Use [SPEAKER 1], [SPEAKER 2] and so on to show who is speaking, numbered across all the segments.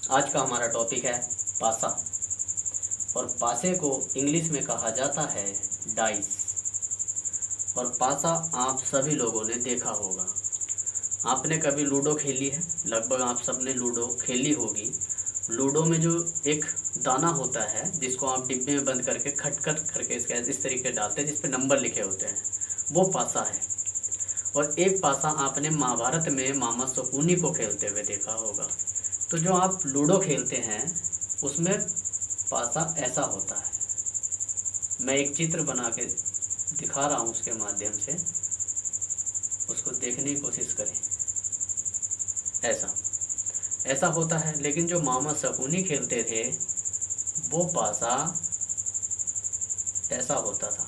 [SPEAKER 1] आज का हमारा टॉपिक है पासा। और पासे को इंग्लिश में कहा जाता है डाइस। और पासा आप सभी लोगों ने देखा होगा। आपने कभी लूडो खेली है? लगभग आप सबने लूडो खेली होगी। लूडो में जो एक दाना होता है जिसको आप डिब्बे में बंद करके खटखट करके इस तरीके डालते हैं, जिस पे नंबर लिखे होते हैं, वो पासा है। और एक पासा आपने महाभारत में मामा शकुनी को खेलते हुए देखा होगा। तो जो आप लूडो खेलते हैं उसमें पासा ऐसा होता है। मैं एक चित्र बना के दिखा रहा हूँ, उसके माध्यम से उसको देखने की कोशिश करें। ऐसा ऐसा होता है। लेकिन जो मामा शकुनी खेलते थे वो पासा ऐसा होता था।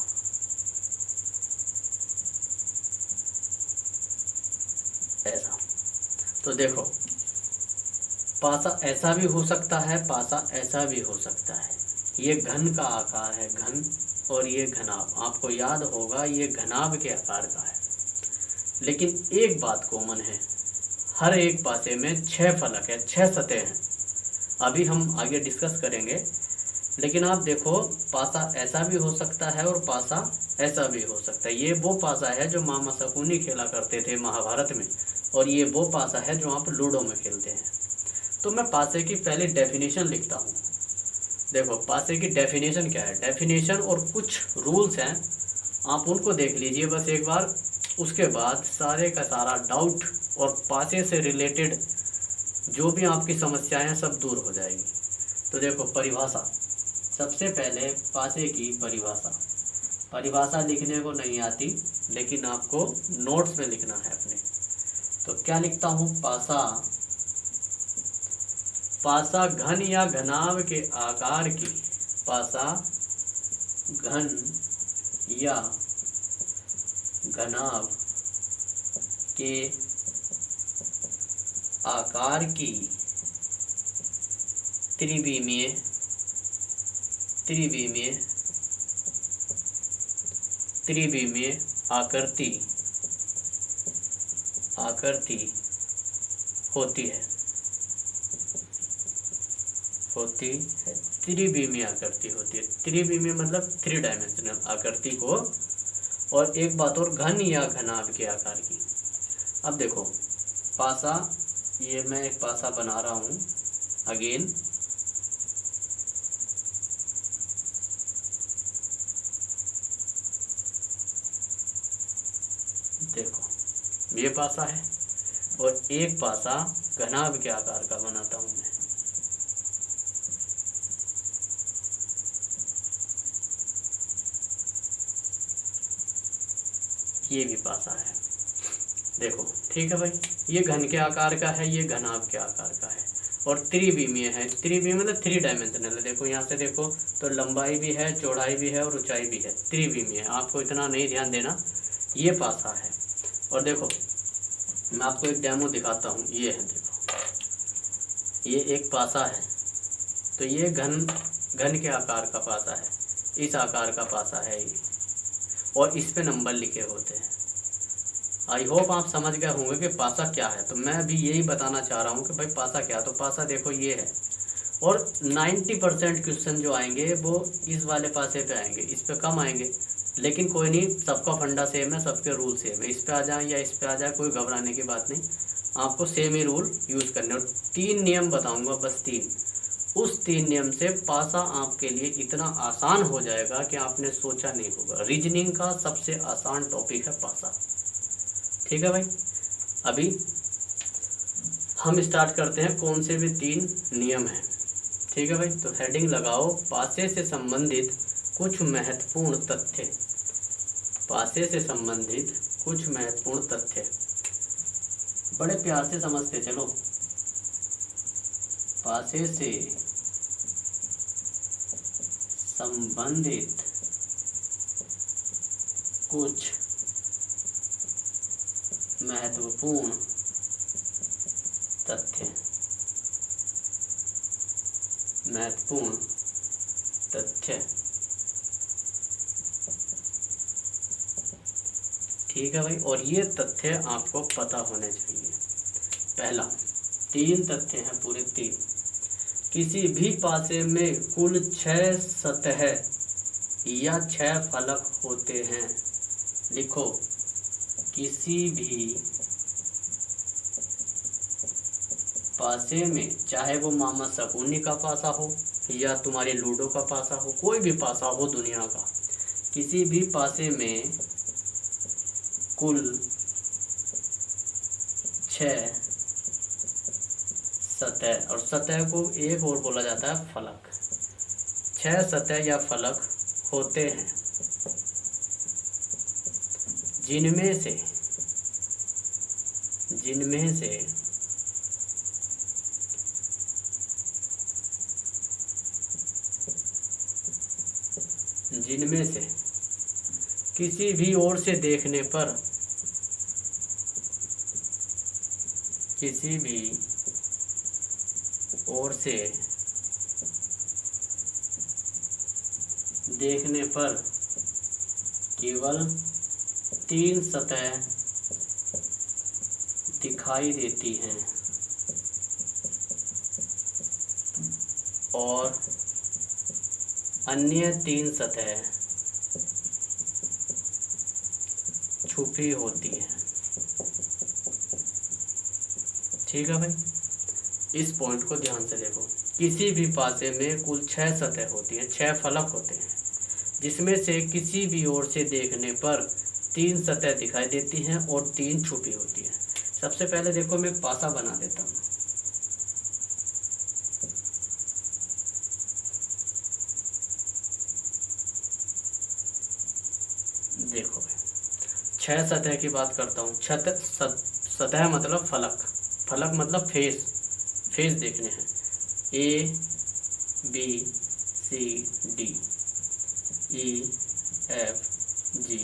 [SPEAKER 1] ऐसा। तो देखो, पासा ऐसा भी हो सकता है, पासा ऐसा भी हो सकता है। ये घन का आकार है, घन, और ये घनाभ। आपको याद होगा ये घनाभ के आकार का है। लेकिन एक बात कॉमन है, हर एक पासे में 6 फलक है, 6 सतह हैं। अभी हम आगे डिस्कस करेंगे। लेकिन आप देखो, पासा ऐसा भी हो सकता है और पासा ऐसा भी हो सकता है। ये वो पासा है जो मामा शकुनी खेला करते थे महाभारत में, और ये वो पासा है जो आप लूडो में खेलते हैं। तो मैं पासे की पहले डेफिनेशन लिखता हूँ। देखो, पासे की डेफिनेशन क्या है, डेफिनेशन और कुछ रूल्स हैं, आप उनको देख लीजिए बस एक बार। उसके बाद सारे का सारा डाउट और पासे से रिलेटेड जो भी आपकी समस्याएं हैं सब दूर हो जाएगी। तो देखो, परिभाषा। सबसे पहले पासे की परिभाषा। परिभाषा लिखने को नहीं आती, लेकिन आपको नोट्स में लिखना है अपने। तो क्या लिखता हूँ? पासा, पासा घन या घनाभ के आकार की, पासा घन या घनाभ के आकार की त्रिविमीय त्रिविमीय त्रिविमीय आकृति आकृति होती है त्रिविमीय आकृति होती है। त्रिविमीय मतलब 3 डायमेंशनल आकृति को। और एक बात और, घन या घनाभ के आकार की। अब देखो, पासा, ये मैं एक पासा बना रहा हूँ अगेन। देखो, ये पासा है और एक पासा घनाभ के आकार का बनाता हूँ मैं। ये भी पासा है। देखो, ठीक है भाई, ये घन के आकार का है, ये घनाभ के आकार का है, और त्रिविमीय है। त्रिविमीय मतलब 3 डायमेंशनल है। देखो यहाँ से देखो तो लंबाई भी है, चौड़ाई भी है और ऊंचाई भी है। त्रिविमीय, आपको इतना नहीं ध्यान देना, ये पासा है। और देखो, मैं आपको एक डेमो दिखाता हूँ। ये है, देखो, ये एक पासा है। तो ये घन के आकार का पासा है, इस आकार का पासा है ये, और इस पे नंबर लिखे होते हैं। आई होप आप समझ गए होंगे कि पासा क्या है। तो मैं अभी यही बताना चाह रहा हूँ कि भाई पासा क्या है। तो पासा देखो ये है, और 90% क्वेश्चन जो आएंगे वो इस वाले पासे पे आएंगे, इस पे कम आएंगे। लेकिन कोई नहीं, सबका फंडा सेम है, सबके रूल सेम है। इस पे आ जाए या इस पे आ जाए, कोई घबराने की बात नहीं। आपको सेम ही रूल यूज़ करने। और 3 नियम बताऊँगा, बस 3। उस 3 नियम से पासा आपके लिए इतना आसान हो जाएगा कि आपने सोचा नहीं होगा। रीजनिंग का सबसे आसान टॉपिक है पासा। ठीक है भाई, अभी हम स्टार्ट करते हैं। कौन से भी 3 नियम हैं, ठीक है भाई। तो हेडिंग लगाओ, पासे से संबंधित कुछ महत्वपूर्ण तथ्य। पासे से संबंधित कुछ महत्वपूर्ण तथ्य, बड़े प्यार से समझते चलो। पासे से संबंधित कुछ महत्वपूर्ण तथ्य, महत्वपूर्ण तथ्य। ठीक है भाई, और ये तथ्य आपको पता होने चाहिए। पहला, 3 तथ्य हैं, पूरे 3। किसी भी पासे में कुल 6 सतह या 6 फलक होते हैं। लिखो, किसी भी पासे में, चाहे वो मामा शकुनी का पासा हो या तुम्हारे लूडो का पासा हो, कोई भी पासा हो दुनिया का, किसी भी पासे में कुल 6 सतह, और सतह को एक और बोला जाता है फलक, 6 सतह या फलक होते हैं, जिनमें से किसी भी ओर से देखने पर, किसी भी ओर से देखने पर केवल 3 सतह दिखाई देती हैं और अन्य 3 सतह छुपी होती हैं। ठीक है भाई, इस पॉइंट को ध्यान से देखो। किसी भी पासे में कुल 6 सतह होती हैं, 6 फलक होते हैं, जिसमें से किसी भी ओर से देखने पर 3 सतह दिखाई देती हैं और 3 छुपी होती हैं। सबसे पहले देखो, मैं पासा बना देता हूँ। देखो भाई, 6 सतह की बात करता हूँ। सतह मतलब फलक, फलक मतलब फेस देखने हैं। A B C D E F G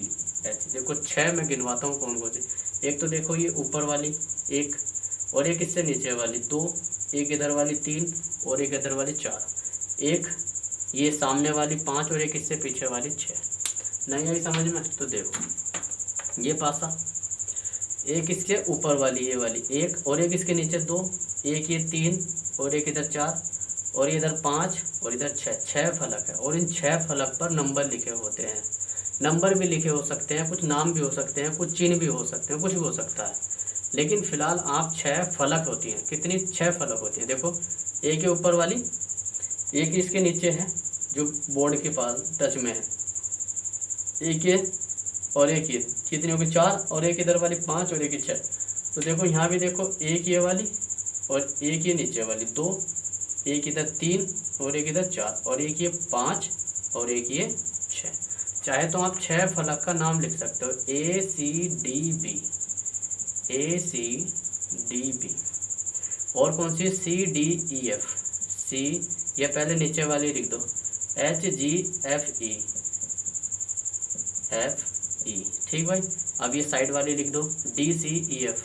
[SPEAKER 1] H। देखो 6 मैं गिनवाता हूँ कौन कौन से। एक तो देखो ये ऊपर वाली एक, और एक इससे नीचे वाली 2, एक इधर वाली 3 और एक इधर वाली 4, एक ये सामने वाली 5 और एक इससे पीछे वाली 6। नहीं आई समझ में? तो देखो ये पासा, एक इसके ऊपर वाली ये वाली एक, और एक इसके नीचे 2, एक ये 3 और एक इधर 4 और ये इधर 5 और इधर 6 फलक है। और इन 6 फलक पर नंबर लिखे होते हैं। नंबर भी लिखे हो सकते हैं, कुछ नाम भी हो सकते हैं, कुछ चिन्ह भी हो सकते हैं, कुछ भी हो सकता है। लेकिन फिलहाल आप 6 फलक होती हैं। कितनी? 6 फलक होती हैं। देखो, एक के ऊपर वाली, एक इसके नीचे है जो बोर्ड के पास टच में है, एक ये और एक ये, कितनी होगी? 4, और एक इधर वाली 5 और एक 6। तो देखो यहाँ भी देखो, एक ये वाली और एक ये नीचे वाली 2, एक इधर 3 और एक इधर 4 और एक ये 5 और एक ये 6। चाहे तो आप 6 फलक का नाम लिख सकते हो, ACDB, ACDB। और कौन सी? CDEF, C या पहले नीचे वाली लिख दो, HGFE, FE। ठीक भाई, अब ये साइड वाली लिख दो, DCEF,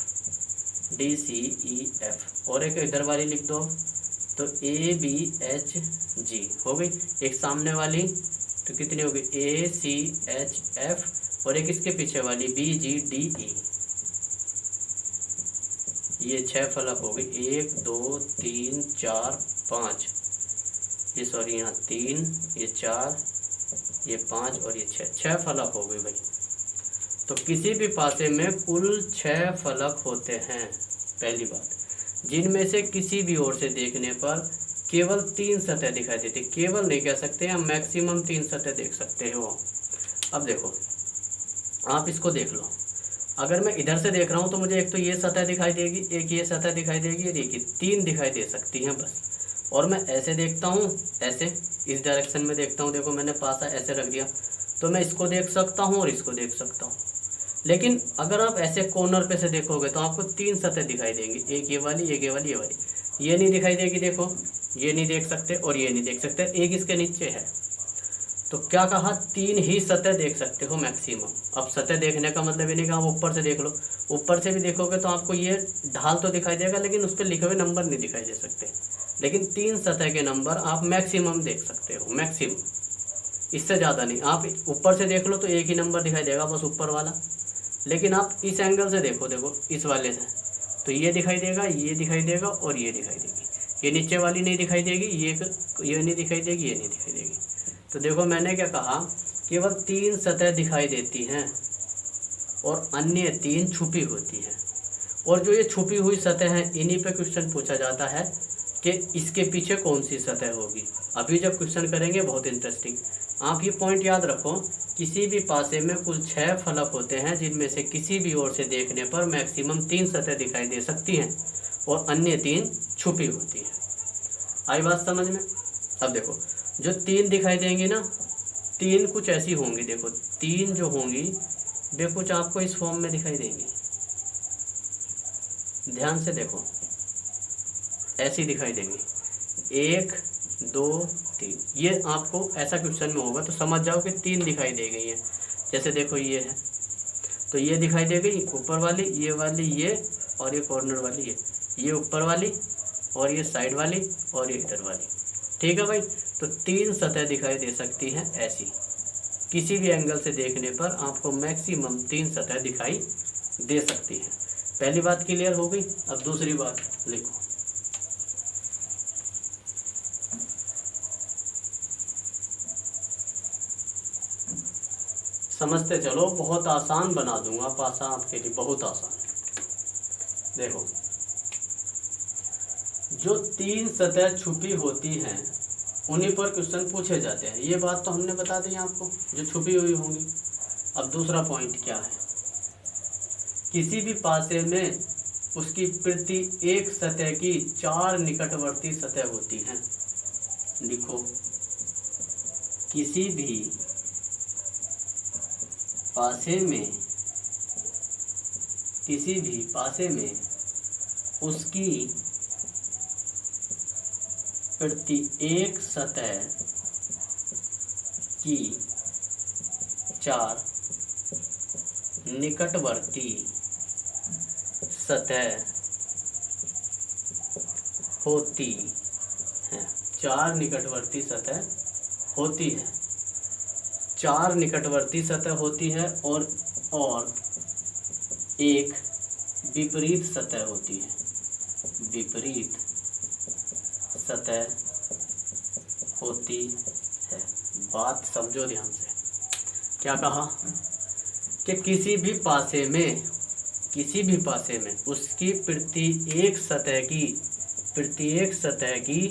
[SPEAKER 1] DCEF। और एक इधर वाली लिख दो तो ABHG हो गई। एक सामने वाली तो कितनी होगी? ACHF। और एक इसके पीछे वाली BGDE। ये 6 फलक हो गई, 1 2 3 4 5, ये सॉरी यहाँ 3, ये 4, ये 5 और ये 6 फलक हो गई भाई। तो किसी भी पासे में कुल 6 फलक होते हैं, पहली बात, जिनमें से किसी भी ओर से देखने पर केवल 3 सतह दिखाई देती। केवल नहीं कह सकते, हम मैक्सिमम 3 सतह देख सकते हो। अब देखो, आप इसको देख लो। अगर मैं इधर से देख रहा हूँ तो मुझे एक तो ये सतह दिखाई देगी, एक ये सतह दिखाई देगी, और एक ही 3 दिखाई दे सकती हैं बस। और मैं ऐसे देखता हूँ, ऐसे इस डायरेक्शन में देखता हूँ, देखो मैंने पासा ऐसे रख दिया, तो मैं इसको देख सकता हूँ और इसको देख सकता हूँ। लेकिन अगर आप ऐसे कॉर्नर पे से देखोगे तो आपको 3 सतह दिखाई देंगी, एक ये वाली, एक ये वाली, ये वाली। ये नहीं दिखाई देगी, देखो ये नहीं देख सकते और ये नहीं देख सकते, एक इसके नीचे है। तो क्या कहा? 3 ही सतह देख सकते हो मैक्सिमम। अब सतह देखने का मतलब ये नहीं कि आप ऊपर से देख लो, ऊपर से भी देखोगे तो आपको ये ढाल तो दिखाई देगा, लेकिन उस पर लिखे हुए नंबर नहीं दिखाई दे सकते। लेकिन 3 सतह के नंबर आप मैक्सिमम देख सकते हो, मैक्सिमम, इससे ज़्यादा नहीं। आप ऊपर से देख लो तो एक ही नंबर दिखाई देगा, बस ऊपर वाला। लेकिन आप इस एंगल से देखो, देखो इस वाले से, तो ये दिखाई देगा, ये दिखाई देगा और ये दिखाई देगी। ये नीचे वाली नहीं दिखाई देगी, ये नहीं दिखाई देगी, ये नहीं दिखाई देगी। तो देखो मैंने क्या कहा, केवल 3 सतह दिखाई देती हैं और अन्य 3 छुपी होती हैं। और जो ये छुपी हुई सतह हैं इन्हीं पे क्वेश्चन पूछा जाता है कि इसके पीछे कौन सी सतह होगी। अभी जब क्वेश्चन करेंगे बहुत इंटरेस्टिंग। आप ये पॉइंट याद रखो, किसी भी पासे में कुल 6 फलक होते हैं जिनमें से किसी भी ओर से देखने पर मैक्सिमम 3 सतह दिखाई दे सकती हैं और अन्य 3 छुपी होती हैं। आई बात समझ में? अब देखो जो 3 दिखाई देंगी ना, 3 कुछ ऐसी होंगी, देखो 3 जो होंगी वे कुछ आपको इस फॉर्म में दिखाई देंगी। ध्यान से देखो, ऐसी दिखाई देंगी 1 2 3। ये आपको ऐसा क्वेश्चन में होगा तो समझ जाओ कि 3 दिखाई दे गई है। जैसे देखो ये है तो ये दिखाई दे गई ऊपर वाली, ये वाली, ये और ये कॉर्नर वाली, ये ऊपर वाली और ये साइड वाली और ये इधर वाली। ठीक है भाई, तो 3 सतह दिखाई दे सकती हैं ऐसी। किसी भी एंगल से देखने पर आपको मैक्सिमम 3 सतह दिखाई दे सकती है। पहली बात क्लियर हो गई। अब दूसरी बात लिखो, समझते चलो, बहुत आसान बना दूंगा पासा आपके लिए, बहुत आसान। देखो जो 3 सतह छुपी होती हैं उन्हीं पर क्वेश्चन पूछे जाते हैं। ये बात तो हमने बता दी आपको, जो छुपी हुई होंगी। अब दूसरा पॉइंट क्या है, किसी भी पासे में उसकी प्रति एक सतह की 4 निकटवर्ती सतह होती हैं। लिखो, किसी भी पासे में उसकी प्रत्येक सतह की 4 निकटवर्ती सतह होती है। 4 निकटवर्ती सतह होती है, 4 निकटवर्ती सतह होती है और एक विपरीत सतह होती है। विपरीत सतह होती है। बात समझो ध्यान से। क्या कहा कि किसी भी पासे में उसकी प्रत्येक सतह की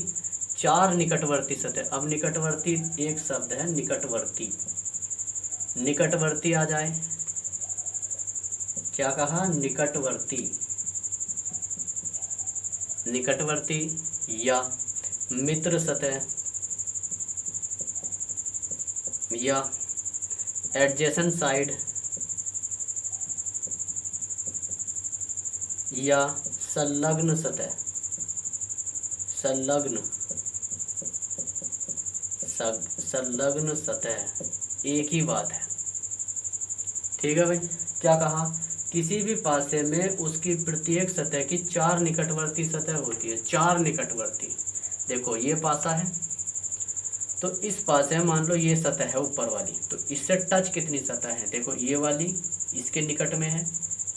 [SPEAKER 1] 4 निकटवर्ती सतह। अब निकटवर्ती एक शब्द है, निकटवर्ती आ जाए। क्या कहा, निकटवर्ती या मित्र सतह या एडजेसेंट साइड या संलग्न सतह। संलग्न सतह एक ही बात है। ठीक है भाई। क्या कहा, किसी भी पासे में उसकी प्रत्येक सतह की 4 निकटवर्ती सतह होती है। 4 निकटवर्ती। देखो ये पासा है तो इस पासे में मान लो ये सतह है ऊपर वाली, तो इससे टच कितनी सतह है, देखो ये वाली इसके निकट में है,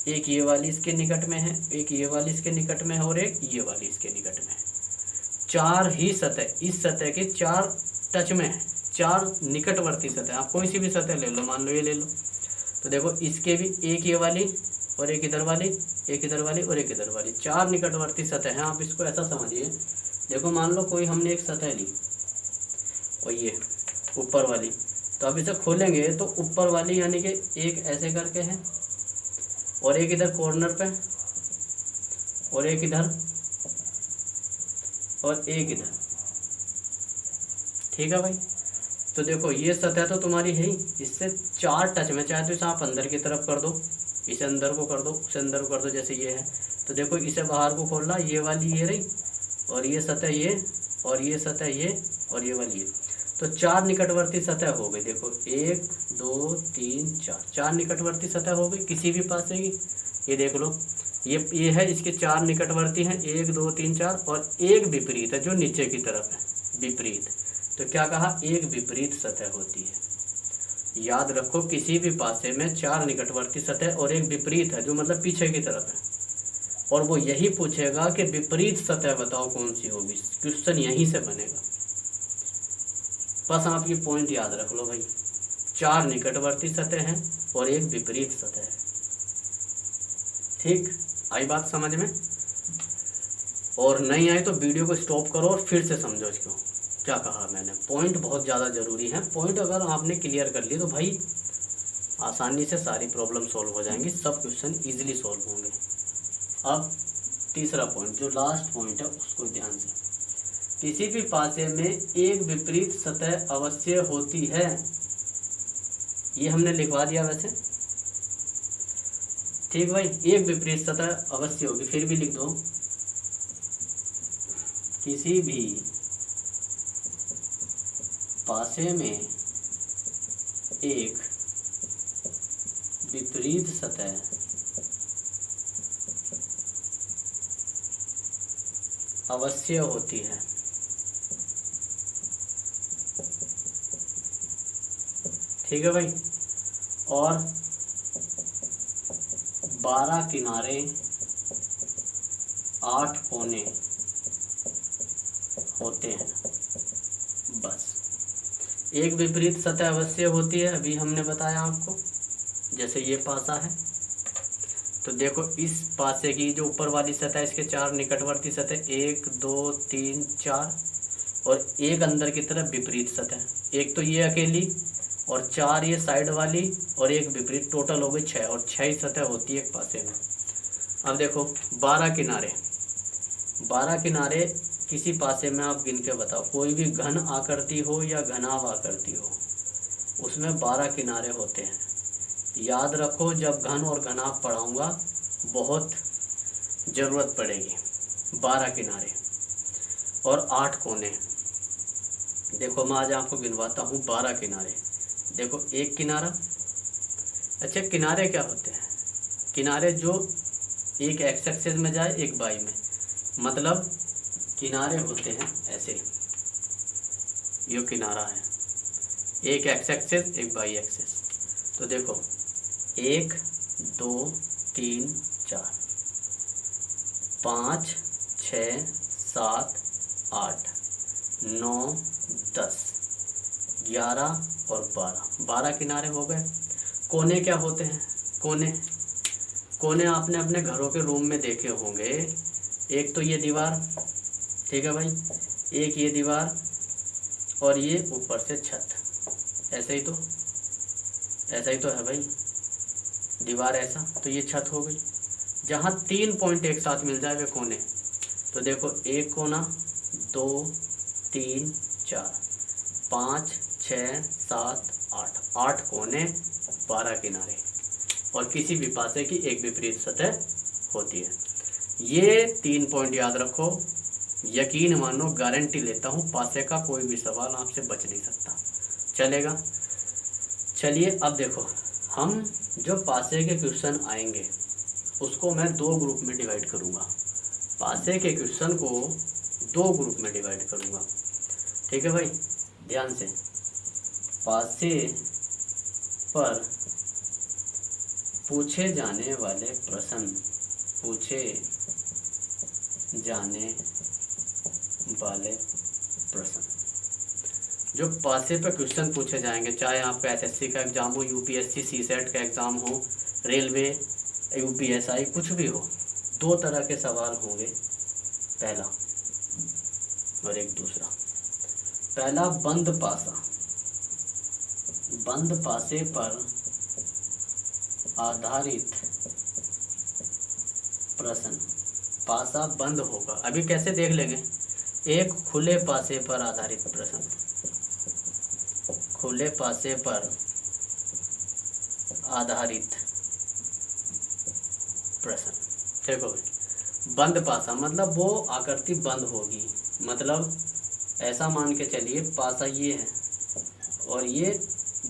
[SPEAKER 1] एक ये वाली इसके निकट में है, एक ये वाली इसके निकट में है और एक ये वाली इसके निकट में है। 4 ही सतह इस सतह के 4 टच में है, 4 निकटवर्ती सतह। आप कोई सी भी सतह ले लो, मान लो ये ले लो, तो देखो इसके भी एक ये वाली और एक इधर वाली, एक इधर वाली और एक इधर वाली, 4 निकटवर्ती सतह हैं। आप इसको ऐसा समझिए, देखो मान लो कोई हमने एक सतह ली और ये ऊपर वाली, तो अब इसे खोलेंगे तो ऊपर वाली यानी कि एक ऐसे करके है और एक इधर कॉर्नर पे और एक इधर और एक इधर। ठीक है भाई। तो देखो ये सतह तो तुम्हारी है ही, इससे 4 टच में, चाहे तो इसे आप अंदर की तरफ कर दो, इसे अंदर को कर दो, इसे अंदर को कर दो, जैसे ये है। तो देखो इसे बाहर को खोलना, ये वाली ये रही और ये सतह ये और ये सतह ये और ये वाली ये, तो 4 निकटवर्ती सतह हो गई। देखो 1 2 3 4, 4 निकटवर्ती सतह हो गई किसी भी पासे की। ये देख लो, ये है, इसके 4 निकटवर्ती हैं, 1 2 3 4 और एक विपरीत है जो नीचे की तरफ है, विपरीत। तो क्या कहा, एक विपरीत सतह होती है। याद रखो, किसी भी पासे में 4 निकटवर्ती सतह और एक विपरीत है जो मतलब पीछे की तरफ है। और वो यही पूछेगा कि विपरीत सतह बताओ कौन सी होगी। क्वेश्चन यहीं से बनेगा। बस आप ये पॉइंट याद रख लो भाई, 4 निकटवर्ती सतह हैं और एक विपरीत सतह है। ठीक, आई बात समझ में? और नहीं आए तो वीडियो को स्टॉप करो और फिर से समझो इसको क्या कहा मैंने। पॉइंट बहुत ज़्यादा ज़रूरी है। पॉइंट अगर आपने क्लियर कर लिए तो भाई आसानी से सारी प्रॉब्लम सॉल्व हो जाएंगी, सब क्वेश्चन इजीली सॉल्व होंगे। अब तीसरा पॉइंट जो लास्ट पॉइंट है उसको ध्यान से, किसी भी पासे में एक विपरीत सतह अवश्य होती है। ये हमने लिखवा दिया वैसे, ठीक भाई, एक विपरीत सतह अवश्य होगी। फिर भी लिख दो, किसी भी पासे में एक विपरीत सतह अवश्य होती है। ठीक है भाई, और 12 किनारे 8 कोने होते हैं। बस एक विपरीत सतह अवश्य होती है, अभी हमने बताया आपको। जैसे ये पासा है तो देखो इस पासे की जो ऊपर वाली सतह, इसके 4 निकटवर्ती सतह, 1 2 3 4, और एक अंदर की तरफ विपरीत सतह, एक तो ये अकेली और 4 ये साइड वाली और एक विपरीत, टोटल हो गई 6, और 6 ही सतह होती है एक पासे में। अब देखो 12 किनारे, 12 किनारे किसी पासे में आप गिन के बताओ, कोई भी घन आकृति हो या घनाभ आकृति हो, उसमें 12 किनारे होते हैं। याद रखो, जब घन और घनाभ पढ़ाऊंगा बहुत ज़रूरत पड़ेगी। 12 किनारे और 8 कोने। देखो मैं आज आपको गिनवाता हूँ 12 किनारे। देखो एक किनारा, अच्छा किनारे क्या होते हैं? किनारे जो एक एक्स एक्सिस में जाए एक वाई में, मतलब किनारे होते हैं ऐसे, ये किनारा है, एक एक्स एक्सिस एक वाई एक्सिस। तो देखो 1 2 3 4 5 6 7 8 9 10 11 और 12 किनारे हो गए। कोने क्या होते हैं? कोने आपने अपने घरों के रूम में देखे होंगे। एक तो ये दीवार, ठीक है भाई, एक ये दीवार और ये ऊपर से छत, ऐसे ही तो है भाई, दीवार ऐसा, तो ये छत हो गई। जहाँ 3 पॉइंट एक साथ मिल जाए वे कोने। तो देखो एक कोना, 2 3 4 5 6 7 8 कोने, 12 किनारे, और किसी भी पासे की एक विपरीत सतह होती है। ये 3 पॉइंट याद रखो, यकीन मानो, गारंटी लेता हूँ पासे का कोई भी सवाल आपसे बच नहीं सकता। चलेगा? चलिए अब देखो, हम जो पासे के क्वेश्चन आएंगे उसको मैं 2 ग्रुप में डिवाइड करूँगा। पासे के क्वेश्चन को 2 ग्रुप में डिवाइड करूँगा। ठीक है भाई, ध्यान से। पासे पर पूछे जाने वाले प्रश्न, पूछे जाने वाले प्रश्न, जो पासे पर क्वेश्चन पूछे जाएंगे, चाहे आपका एसएससी का एग्ज़ाम हो, यूपीएससी सीसेट का एग्ज़ाम हो, रेलवे यूपीएसआई कुछ भी हो, 2 तरह के सवाल होंगे, पहला और एक दूसरा। पहला बंद पासे पर आधारित प्रश्न, पासा बंद होगा। अभी कैसे देख लेंगे। एक खुले पासे पर आधारित प्रश्न, खुले पासे पर आधारित प्रश्न। देखो बंद पासा मतलब वो आकृति बंद होगी, मतलब ऐसा मान के चलिए पासा ये है और ये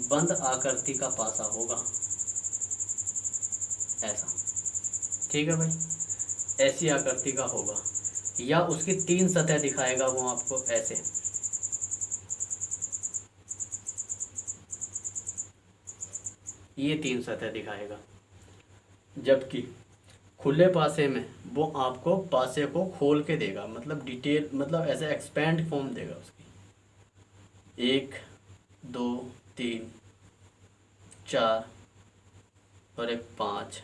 [SPEAKER 1] बंद आकृति का पासा होगा, ऐसा। ठीक है भाई, ऐसी आकृति का होगा, या उसकी 3 सतह दिखाएगा वो आपको ऐसे, ये 3 सतह दिखाएगा। जबकि खुले पासे में वो आपको पासे को खोल के देगा, मतलब डिटेल, मतलब ऐसे एक्सपेंड फॉर्म देगा उसकी। 1 2 3 4 और एक 5,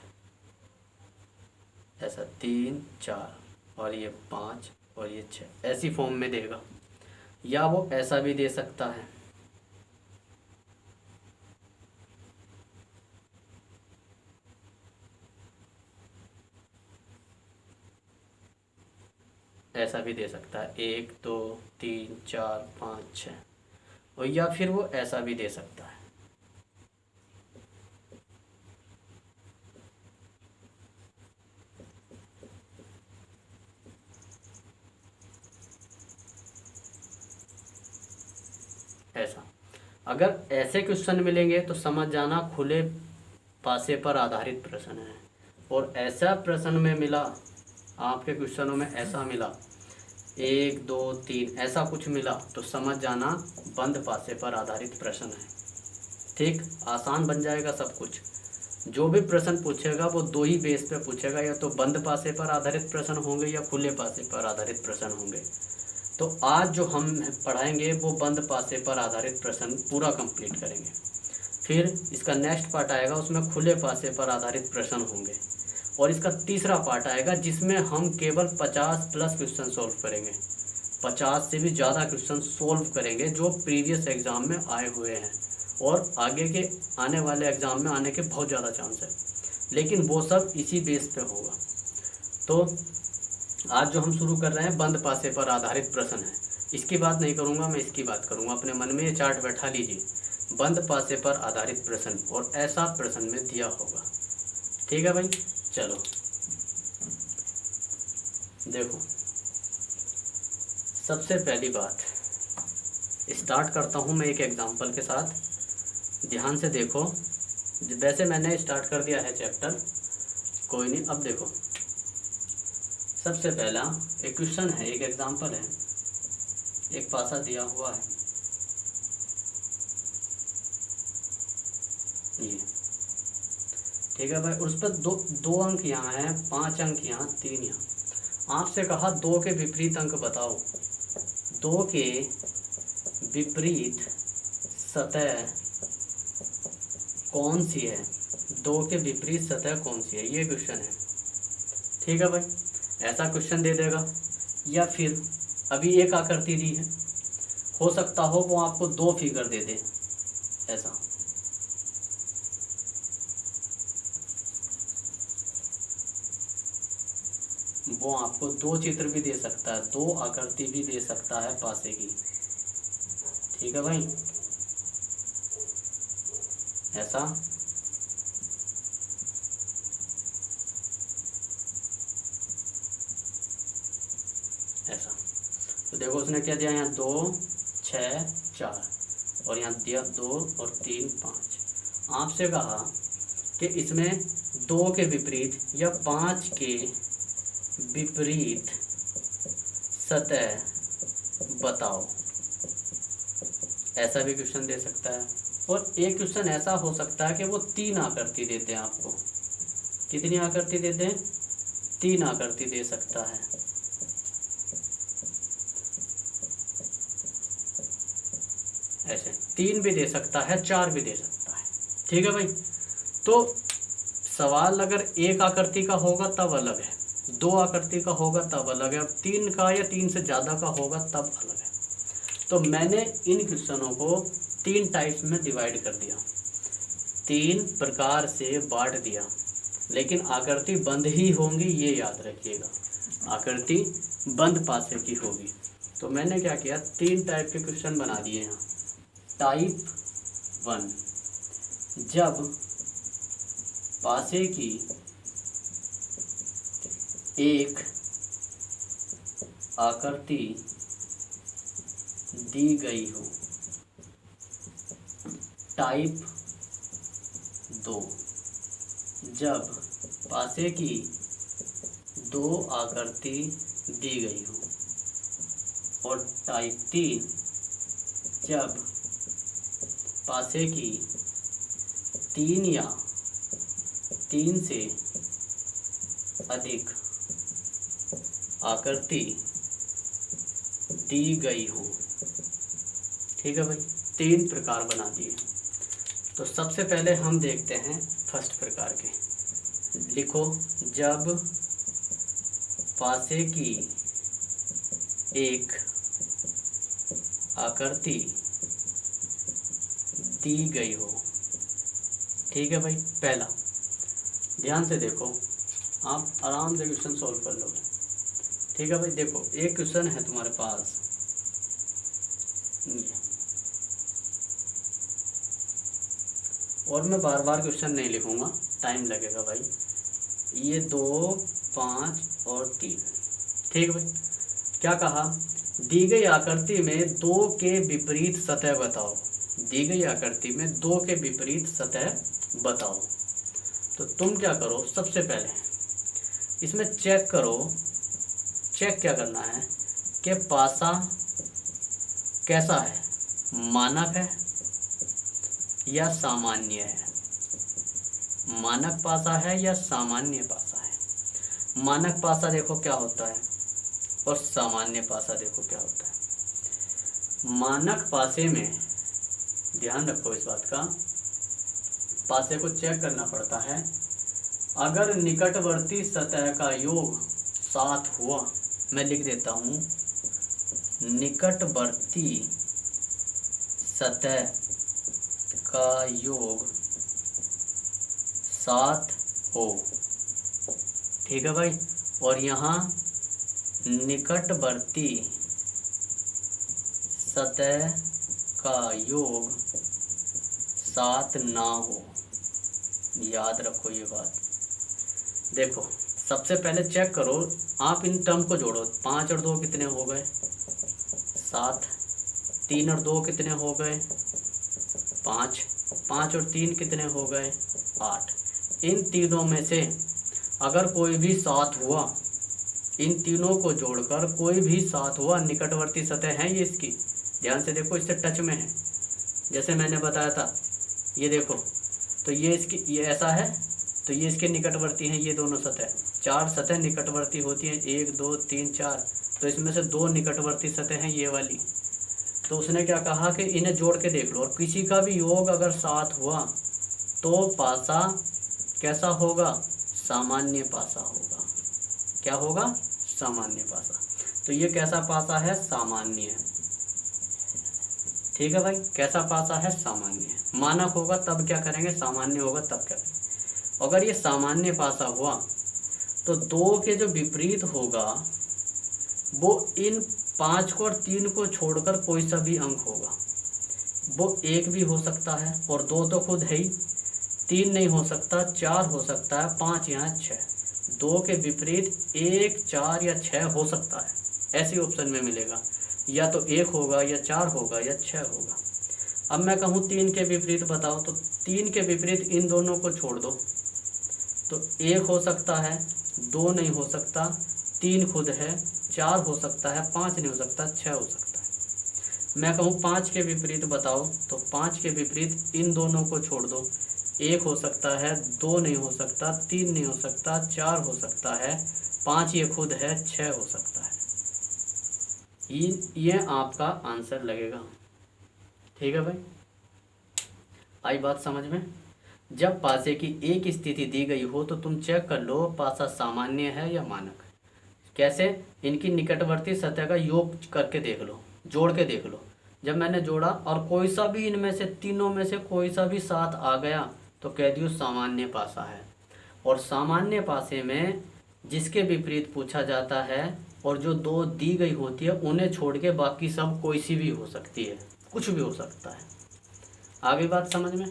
[SPEAKER 1] ऐसा 3 4 और ये 5 और ये 6, ऐसी फॉर्म में देगा। या वो ऐसा भी दे सकता है, ऐसा भी दे सकता है 1 2 3 4 5 6, और या फिर वो ऐसा भी दे सकता है। ऐसा, अगर ऐसे क्वेश्चन मिलेंगे तो समझ जाना खुले पासे पर आधारित प्रश्न है। और ऐसा प्रश्न में मिला, आपके क्वेश्चनों में ऐसा मिला 1 2 3 ऐसा कुछ मिला, तो समझ जाना बंद पासे पर आधारित प्रश्न है। ठीक, आसान बन जाएगा सब कुछ। जो भी प्रश्न पूछेगा वो दो ही बेस पे पूछेगा, या तो बंद पासे पर आधारित प्रश्न होंगे या खुले पासे पर आधारित प्रश्न होंगे। तो आज जो हम पढ़ाएंगे वो बंद पासे पर आधारित प्रश्न पूरा कंप्लीट करेंगे। फिर इसका नेक्स्ट पार्ट आएगा, उसमें खुले पासे पर आधारित प्रश्न होंगे। और इसका तीसरा पार्ट आएगा जिसमें हम केवल 50 प्लस क्वेश्चन सॉल्व करेंगे, 50 से भी ज़्यादा क्वेश्चन सॉल्व करेंगे जो प्रीवियस एग्ज़ाम में आए हुए हैं और आगे के आने वाले एग्ज़ाम में आने के बहुत ज़्यादा चांस है, लेकिन वो सब इसी बेस पे होगा। तो आज जो हम शुरू कर रहे हैं बंद पासे पर आधारित प्रश्न है। इसकी बात नहीं करूँगा, मैं इसकी बात करूँगा। अपने मन में ये चार्ट बैठा लीजिए, बंद पासे पर आधारित प्रश्न, और ऐसा प्रश्न में दिया होगा। ठीक है भाई, चलो देखो, सबसे पहली बात स्टार्ट करता हूँ मैं एक एग्जांपल के साथ, ध्यान से देखो। वैसे मैंने स्टार्ट कर दिया है चैप्टर, कोई नहीं। अब देखो, सबसे पहला एक क्वेश्चन है, एक एग्जांपल है, एक पासा दिया हुआ है ये, ठीक है भाई। उस पर दो अंक यहाँ हैं, 5 अंक यहाँ, 3 यहाँ। आपसे कहा 2 के विपरीत अंक बताओ, 2 के विपरीत सतह कौन सी है, 2 के विपरीत सतह कौन सी है, ये क्वेश्चन है। ठीक है भाई, ऐसा क्वेश्चन दे देगा। या फिर अभी एक आकृति दी है, हो सकता हो वो आपको 2 फिगर दे दे, ऐसा। वो आपको 2 चित्र भी दे सकता है, 2 आकृति भी दे सकता है पासे की। ठीक है भाई, ऐसा। ऐसा तो देखो उसने क्या दिया, यहाँ 2 6 4 और यहाँ दिया 2 और 3 5। आपसे कहा कि इसमें 2 के विपरीत या 5 के विपरीत सतह बताओ, ऐसा भी क्वेश्चन दे सकता है। और एक क्वेश्चन ऐसा हो सकता है कि वो 3 आकृति देते हैं आपको। कितनी आकृति देते हैं, 3 आकृति दे सकता है। ऐसे 3 भी दे सकता है, 4 भी दे सकता है। ठीक है भाई, तो सवाल अगर एक आकृति का होगा तब अलग है, 2 आकृति का होगा तब अलग है, और 3 का या 3 से ज़्यादा का होगा तब अलग है। तो मैंने इन क्वेश्चनों को 3 टाइप्स में डिवाइड कर दिया, 3 प्रकार से बांट दिया, लेकिन आकृति बंद ही होंगी, ये याद रखिएगा, आकृति बंद पासे की होगी। तो मैंने क्या किया, 3 टाइप के क्वेश्चन बना दिए यहाँ। टाइप 1, जब पासे की एक आकृति दी गई हो। टाइप 2, जब पासे की 2 आकृति दी गई हो। और टाइप 3, जब पासे की 3 या 3 से अधिक आकृति दी गई हो। ठीक है भाई, 3 प्रकार बना दिए। तो सबसे पहले हम देखते हैं फर्स्ट प्रकार के। लिखो, जब पासे की एक आकृति दी गई हो। ठीक है भाई, पहला ध्यान से देखो, आप आराम से क्वेश्चन सॉल्व कर लोगे। ठीक है भाई, देखो एक क्वेश्चन है तुम्हारे पास, और मैं बार बार क्वेश्चन नहीं लिखूंगा, टाइम लगेगा भाई। ये 2, 5 और 3। ठीक भाई, क्या कहा, दी गई आकृति में 2 के विपरीत सतह बताओ। दी गई आकृति में 2 के विपरीत सतह बताओ। तो तुम क्या करो, सबसे पहले इसमें चेक करो। चेक क्या करना है कि पासा कैसा है, मानक है या सामान्य है। मानक पासा है या सामान्य पासा है। मानक पासा देखो क्या होता है, और सामान्य पासा देखो क्या होता है। मानक पासे में ध्यान रखो इस बात का, पासे को चेक करना पड़ता है। अगर निकटवर्ती सतह का योग 7 हुआ, मैं लिख देता हूँ, निकटवर्ती सतह का योग 7 हो। ठीक है भाई, और यहाँ निकटवर्ती सतह का योग 7 ना हो। याद रखो ये बात। देखो सबसे पहले चेक करो, आप इन टर्म को जोड़ो। 5 और 2 कितने हो गए, 7। 3 और 2 कितने हो गए, 5। 5 और 3 कितने हो गए, 8। इन तीनों में से अगर कोई भी 7 हुआ, इन तीनों को जोड़कर कोई भी 7 हुआ, निकटवर्ती सतह है ये इसकी। ध्यान से देखो, इससे टच में है, जैसे मैंने बताया था। ये देखो, तो ये इसकी, ये ऐसा है, तो ये इसके निकटवर्ती हैं। ये दोनों सतह, 4 सतह निकटवर्ती होती हैं, 1 2 3 4। तो इसमें से 2 निकटवर्ती सतह हैं, ये वाली। तो उसने क्या कहा कि इन्हें जोड़ के देख लो, और किसी का भी योग अगर 7 हुआ तो पासा कैसा होगा, सामान्य पासा होगा। क्या होगा, सामान्य पासा। तो ये कैसा पासा है, सामान्य है। ठीक है भाई, कैसा पासा है, सामान्य है। मानक होगा तब क्या करेंगे, सामान्य होगा तब क्या करेंगे। अगर ये सामान्य पासा हुआ तो 2 के जो विपरीत होगा वो इन 5 को और 3 को छोड़कर कोई सा भी अंक होगा। वो 1 भी हो सकता है, और 2 तो खुद है ही, 3 नहीं हो सकता, 4 हो सकता है, 5 यहाँ 6। 2 के विपरीत 1, 4 या 6 हो सकता है, ऐसे ऑप्शन में मिलेगा। या तो 1 होगा, या 4 होगा, या 6 होगा। अब मैं कहूँ 3 के विपरीत बताओ, तो 3 के विपरीत इन दोनों को छोड़ दो, तो 1 हो सकता है, 2 नहीं हो सकता, 3 खुद है, 4 हो सकता है, 5 नहीं हो सकता, 6 हो सकता है। मैं कहूँ 5 के विपरीत बताओ, तो 5 के विपरीत इन दोनों को छोड़ दो, 1 हो सकता है, 2 नहीं हो सकता, 3 नहीं हो सकता, 4 हो सकता है, 5 ये खुद है, 6 हो सकता है। ये आपका आंसर लगेगा। ठीक है भाई, आई बात समझ में। जब पासे की एक स्थिति दी गई हो तो तुम चेक कर लो पासा सामान्य है या मानक। कैसे, इनकी निकटवर्ती सतह का योग करके देख लो, जोड़ के देख लो। जब मैंने जोड़ा और कोई सा भी इनमें से, तीनों में से कोई सा भी 7 आ गया तो कह दियो सामान्य पासा है। और सामान्य पासे में जिसके विपरीत पूछा जाता है और जो 2 दी गई होती है उन्हें छोड़ के बाकी सब कोई सी भी हो सकती है, कुछ भी हो सकता है। आगे बात समझ में।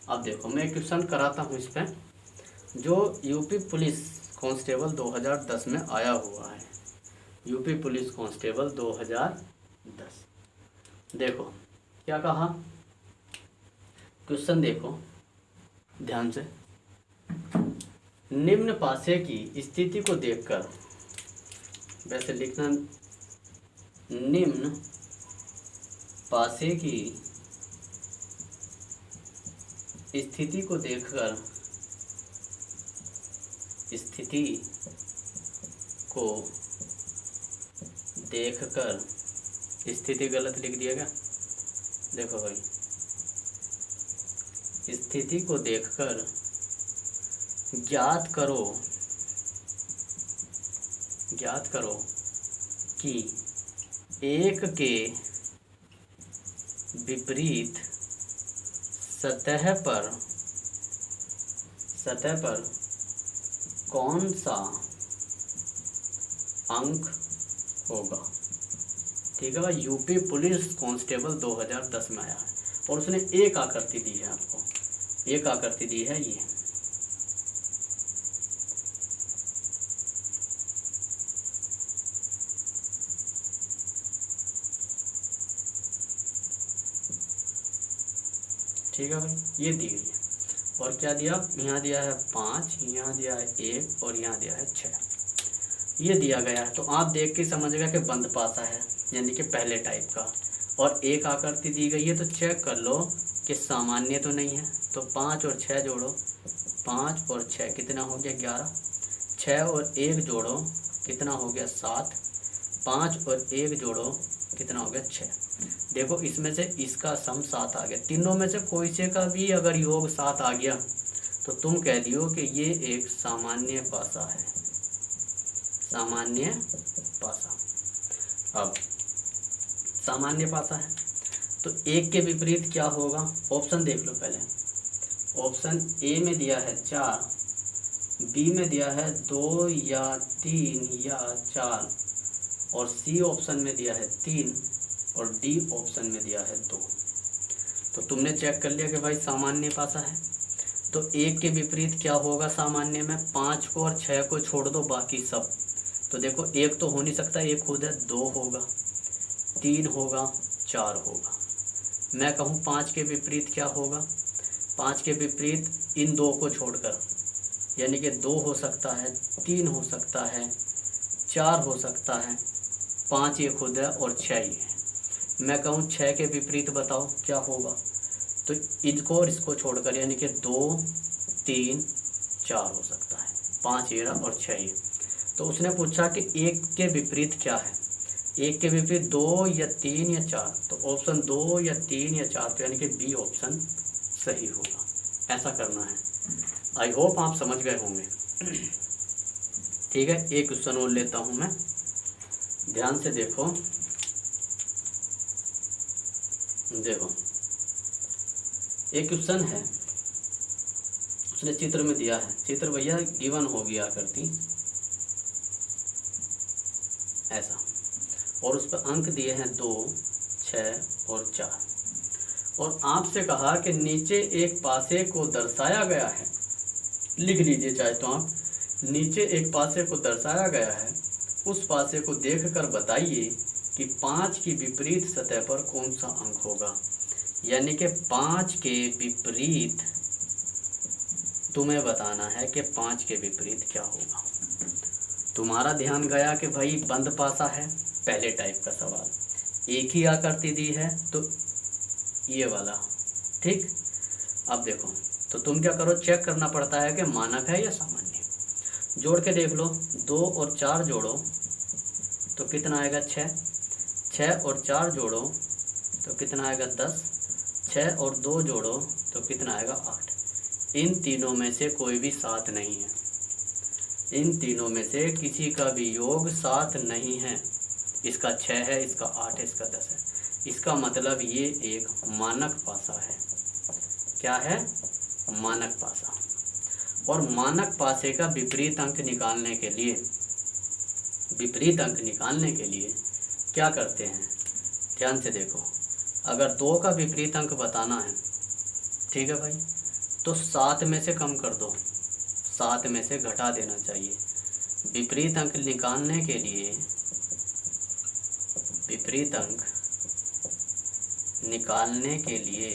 [SPEAKER 1] अब देखो मैं एक क्वेश्चन कराता हूँ इस पर, जो यूपी पुलिस कांस्टेबल 2010 में आया हुआ है। UP police constable 2010। देखो क्या कहा, क्वेश्चन देखो ध्यान से। निम्न पासे की स्थिति को देखकर, वैसे लिखना, निम्न पासे की स्थिति को देखकर स्थिति को देखकर, स्थिति गलत लिख दिया क्या, देखो भाई, स्थिति को देखकर ज्ञात करो कि एक के विपरीत सतह पर कौन सा अंक होगा। ठीक है भाई, यूपी पुलिस कांस्टेबल 2010 में आया है और उसने एक आकृति दी है आपको, एक आकृति दी है ये। ठीक है भाई, ये दी गई है। और क्या दिया, यहाँ दिया है 5, यहाँ दिया है 1 और यहाँ दिया है 6, ये दिया गया है। तो आप देख के समझ गए कि बंद पासा है, यानी कि पहले टाइप का। और एक आकृति दी गई है तो चेक कर लो कि सामान्य तो नहीं है। तो 5 और 6 जोड़ो, 5 और 6 कितना हो गया 11, 6 और 1 जोड़ो कितना हो गया 7, 5 और 1 जोड़ो कितना हो गया 6। देखो इसमें से इसका सम 7 आ गया, तीनों में से कोई से का भी अगर योग 7 आ गया तो तुम कह दियो कि ये एक सामान्य पासा है, सामान्य पासा। अब सामान्य पासा है तो एक के विपरीत क्या होगा, ऑप्शन देख लो पहले। ऑप्शन ए में दिया है 4, बी में दिया है 2 या 3 या 4, और सी ऑप्शन में दिया है 3, और डी ऑप्शन में दिया है 2। तो तुमने चेक कर लिया कि भाई सामान्य पासा है। तो एक के विपरीत क्या होगा सामान्य में, 5 को और 6 को छोड़ दो बाकी सब। तो देखो एक तो हो नहीं सकता, एक खुद है, 2 होगा, 3 होगा, 4 होगा। मैं कहूँ 5 के विपरीत क्या होगा, 5 के विपरीत इन 2 को छोड़कर, यानी कि 2 हो सकता है, 3 हो सकता है, 4 हो सकता है, 5 ये खुद है और 6 ही है। मैं कहूँ 6 के विपरीत बताओ क्या होगा, तो इनको और इसको छोड़कर यानी कि 2, 3, 4 हो सकता है, 5 ये और 6 ये। तो उसने पूछा कि एक के विपरीत क्या है, एक के विपरीत 2 या 3 या 4, तो ऑप्शन 2 या 3 या 4, तो यानी कि बी ऑप्शन सही होगा। ऐसा करना है। आई होप आप समझ गए होंगे। ठीक है, एक क्वेश्चन और लेता हूँ मैं, ध्यान से देखो। देखो एक क्वेश्चन है, उसने चित्र में दिया है, चित्र भैया गिवन हो गया करती ऐसा, और उस पर अंक दिए हैं 2, 6 और 4, और आपसे कहा कि नीचे एक पासे को दर्शाया गया है, लिख लीजिए चाहे तो आप, नीचे एक पासे को दर्शाया गया है, उस पासे को देखकर बताइए कि 5 की विपरीत सतह पर कौन सा अंक होगा। यानी कि 5 के विपरीत तुम्हें बताना है कि 5 के विपरीत क्या होगा। तुम्हारा ध्यान गया कि भाई बंद पासा है, पहले टाइप का सवाल, एक ही आकृति दी है तो ये वाला। ठीक, अब देखो तो तुम क्या करो, चेक करना पड़ता है कि मानक है या सामान्य। जोड़ के देख लो, 2 और 4 जोड़ो तो कितना आएगा 6, 6 और 4 जोड़ो तो कितना आएगा 10, 6 और 2 जोड़ो तो कितना आएगा 8। इन तीनों में से कोई भी 7 नहीं है, इन तीनों में से किसी का भी योग 7 नहीं है। इसका 6 है, इसका 8 है, इसका 10 है। इसका मतलब ये एक मानक पासा है। क्या है, मानक पासा। और मानक पासे का विपरीत अंक निकालने के लिए, विपरीत अंक निकालने के लिए क्या करते हैं, ध्यान से देखो। अगर 2 का विपरीत अंक बताना है, ठीक है भाई, तो 7 में से कम कर दो, 7 में से घटा देना चाहिए। विपरीत अंक निकालने के लिए, विपरीत अंक निकालने के लिए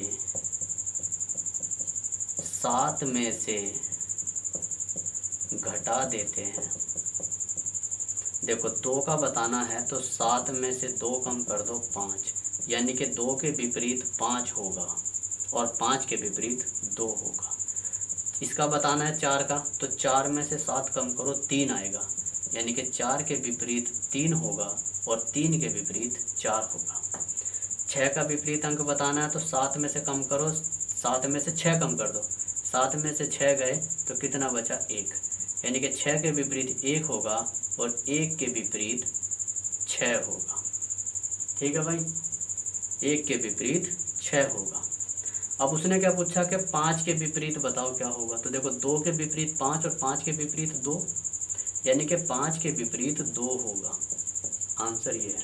[SPEAKER 1] 7 में से घटा देते हैं। देखो 2 का बताना है तो 7 में से 2 कम कर दो 5, यानी कि 2 के विपरीत 5 होगा और 5 के विपरीत 2 होगा। इसका बताना है 4 का, तो 4 में से 7 कम करो 3 आएगा, यानी कि 4 के विपरीत 3 होगा और 3 के विपरीत 4 होगा। 6 का विपरीत अंक बताना है, तो 7 में से कम करो, 7 में से 6 कम कर दो, 7 में से 6 गए तो कितना बचा 1, यानी कि 6 के विपरीत 1 होगा और 1 के विपरीत 6 होगा। ठीक है भाई, 1 के विपरीत 6 होगा। अब उसने क्या पूछा कि 5 के विपरीत बताओ क्या होगा, तो देखो 2 के विपरीत 5 और 5 के विपरीत 2, यानी कि 5 के विपरीत 2 होगा। आंसर ये है।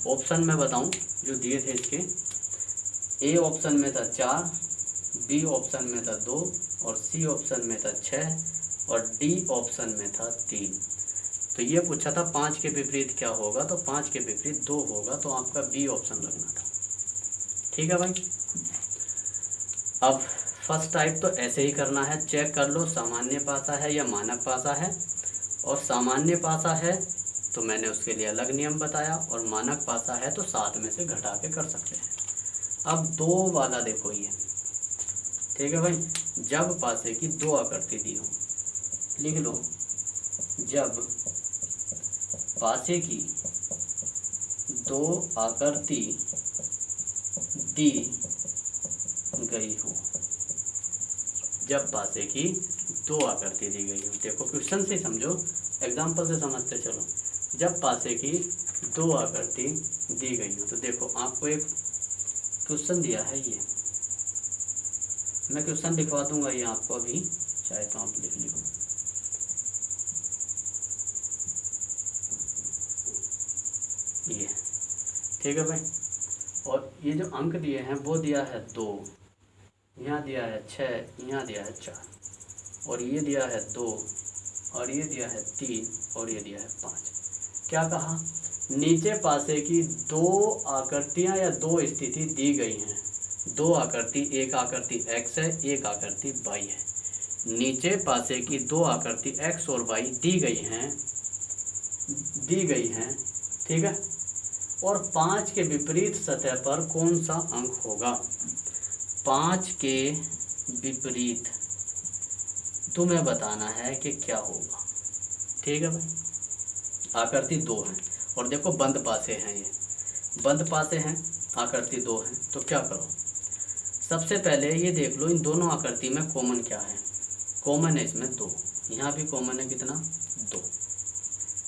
[SPEAKER 1] ऑप्शन में बताऊं जो दिए थे इसके, ए ऑप्शन में था 4, बी ऑप्शन में था 2 और सी ऑप्शन में था 6 और डी ऑप्शन में था 3। तो ये पूछा था 5 के विपरीत क्या होगा, तो 5 के विपरीत 2 होगा, तो आपका बी ऑप्शन लगना था। ठीक है भाई। अब फर्स्ट टाइप तो ऐसे ही करना है, चेक कर लो सामान्य पासा है या मानक पासा है, और सामान्य पासा है तो मैंने उसके लिए अलग नियम बताया, और मानक पासा है तो 7 में से घटा के कर सकते हैं। अब 2 वाला देखो ये, ठीक है भाई, जब पासे की 2 आकृति दी हो, लिख लो, जब पासे की 2 आकृति दी गई हो, जब पासे की 2 आकृति दी गई हो। देखो क्वेश्चन से समझो, एग्जाम्पल से समझते चलो। जब पासे की 2 आकृति दी गई हो, तो देखो आपको एक क्वेश्चन दिया है, ये मैं क्वेश्चन लिखवा दूंगा, ये आपको अभी चाहे तो आप लिख लो। ये ठीक है भाई, और ये जो अंक दिए हैं वो दिया है 2, यहाँ दिया है 6, यहाँ दिया है 4, और ये दिया है 2, और ये दिया है 3, और ये दिया है 5। क्या कहा, नीचे पासे की 2 आकृतियाँ या 2 स्थिति दी गई हैं। 2 आकृति, एक आकृति x है, एक आकृति y है। नीचे पासे की 2 आकृति x और y दी गई हैं, ठीक है। और 5 के विपरीत सतह पर कौन सा अंक होगा। 5 के विपरीत तुम्हें बताना है कि क्या होगा। ठीक है भाई, आकृति 2 है, और देखो बंद पासे हैं, ये बंद पासे हैं, आकृति 2 है, तो क्या करो, सबसे पहले ये देख लो इन दोनों आकृति में कॉमन क्या है। कॉमन है इसमें 2, यहाँ भी कॉमन है कितना 2।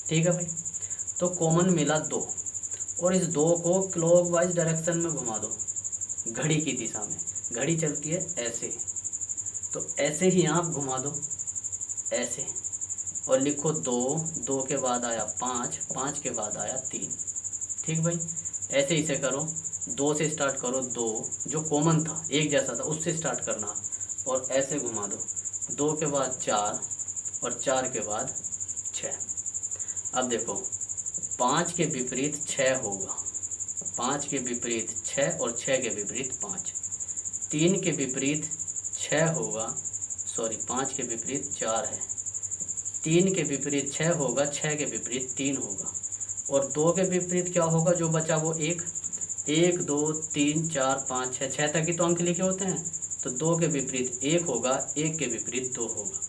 [SPEAKER 1] ठीक है भाई, तो कॉमन मिला 2, और इस 2 को क्लॉकवाइज डायरेक्शन में घुमा दो, घड़ी की दिशा में। घड़ी चलती है ऐसे, तो ऐसे ही आप घुमा दो ऐसे, और लिखो 2, 2 के बाद आया 5, 5 के बाद आया 3। ठीक भाई, ऐसे इसे करो, 2 से स्टार्ट करो, 2 जो कॉमन था एक जैसा था उससे स्टार्ट करना, और ऐसे घुमा दो, 2 के बाद 4 और 4 के बाद 6। अब देखो 5 के विपरीत 6 होगा, 5 के विपरीत 6 और 6 के विपरीत 5। 3 के विपरीत 6 होगा, सॉरी 5 के विपरीत 4 है, 3 के विपरीत 6 होगा, 6 के विपरीत 3 होगा, और 2 के विपरीत क्या होगा, जो बचा वो 1, 1 2 3 4 5 6, 6 तक ही तो अंक लिखे होते हैं, तो 2 के विपरीत 1 होगा, 1 के विपरीत 2 होगा।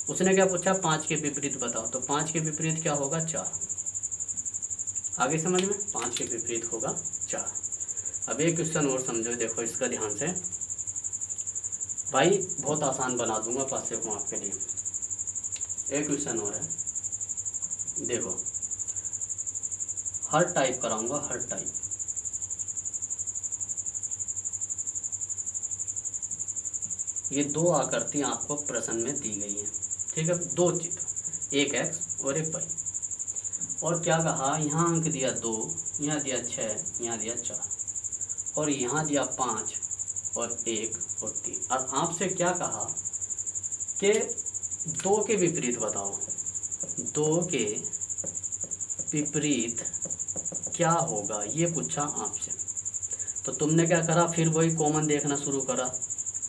[SPEAKER 1] उसने क्या पूछा, 5 के विपरीत बताओ, तो 5 के विपरीत क्या होगा 4। आगे समझ में, 5 के विपरीत होगा 4। अब एक क्वेश्चन और समझो, देखो इसका ध्यान से भाई, बहुत आसान बना दूंगा पासे को आपके लिए। एक क्वेश्चन और है, देखो हर टाइप कराऊंगा, हर टाइप। ये 2 आकृतियां आपको प्रश्न में दी गई हैं, ठीक है, 2 चित्र, एक x और एक y, और क्या कहा, यहाँ अंक दिया 2, यहाँ दिया 6, यहाँ दिया 4, और यहाँ दिया 5 और 1 और 3। और आपसे क्या कहा कि 2 के विपरीत बताओ, 2 के विपरीत क्या होगा, ये पूछा आपसे। तो तुमने क्या करा, फिर वही कॉमन देखना शुरू करा,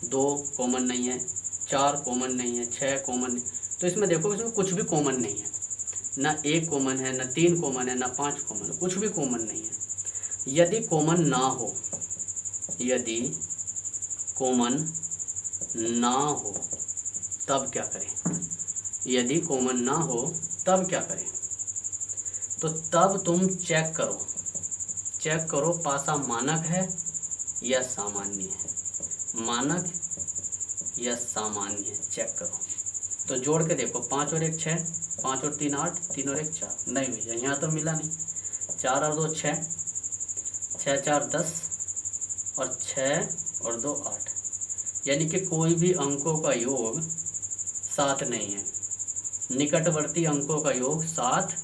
[SPEAKER 1] 2 कॉमन नहीं है, 4 कॉमन नहीं है, 6 कॉमन नहीं, तो इसमें देखो इसमें कुछ भी कॉमन नहीं है, ना 1 कॉमन है, ना 3 कॉमन है, ना 5 कॉमन है, कुछ भी कॉमन नहीं है। यदि कॉमन ना हो, यदि कॉमन ना हो तब क्या करें, यदि कॉमन ना हो तब क्या करें, तो तब तुम चेक करो पासा मानक है या सामान्य है, मानक या सामान्य है, चेक करो। तो जोड़ के देखो, 5 और 1 6, 5 और 3 8, 3 और 1 4, नहीं भैया यहाँ तो मिला नहीं, 4 और 2 6, 6 4 10 और 6 और 2 8, यानी कि कोई भी अंकों का योग 7 नहीं है, निकटवर्ती अंकों का योग 7